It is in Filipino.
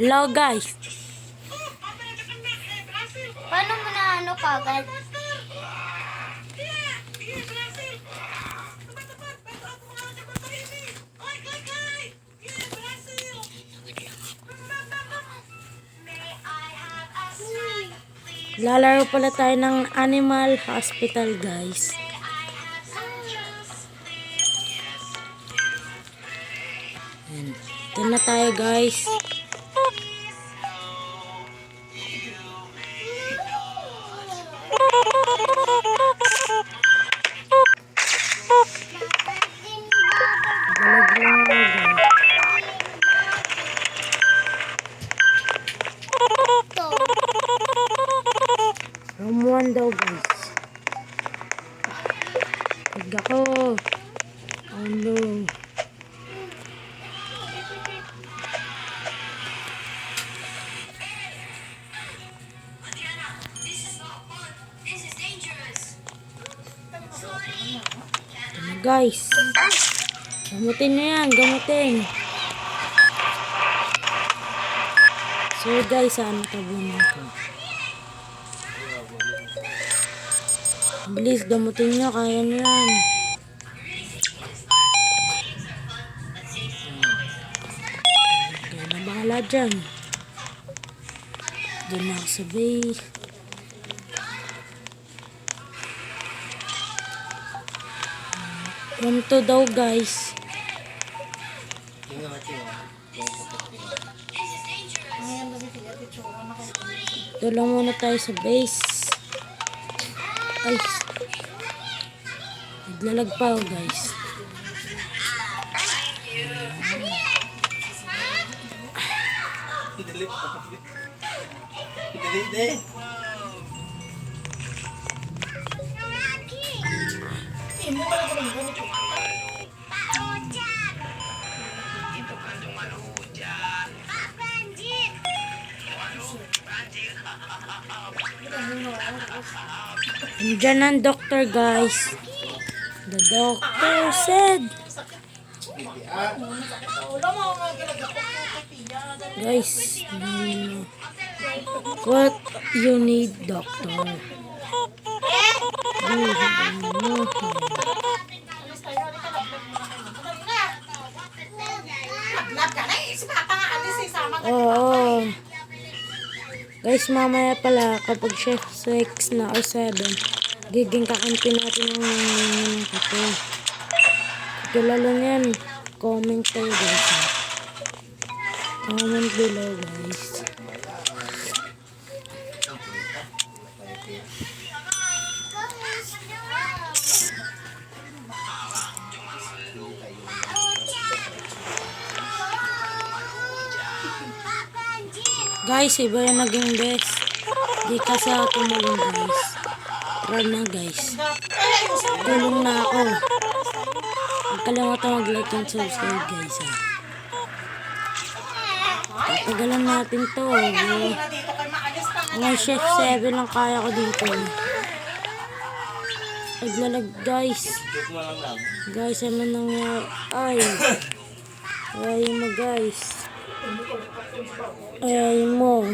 Hello guys. Paano mo na ano kagad? Lalaro pala tayo ng Animal Hospital guys. Ayan. Ito na tayo guys. Galag lang ako guys. Room 1 daw guys. Huwag ako. Oh no. Ito na guys. Gamutin nyo yan. Gamutin. So guys, ano tabunan ko? Bilis, gamutin nyo. Kaya nyo yan. Kaya na bahala dyan. Diyan na ako sa base. Room 2 daw guys. Ito lang muna tayo sa base. Ay. Naglalag pa ako guys. Andiyan ang doctor guys. The doctor said. Guys, what you need doctor? Oo. Guys, mamaya pala kapag chef 6 na o 7, giging kakampi natin ng kape. Kilala niyan, comment kayo guys. Comment below guys. Guys, iba yung naging best. Di ka sa tumulong guys. Try na guys. Tulong na ako. Huwag kalimutan mag-like and subscribe guys. Tatagalan natin to. Mga chef 7 lang kaya ko dito. Naglalag guys. Guys, ano nangyari? Ay. Ay mo guys. Ay mo.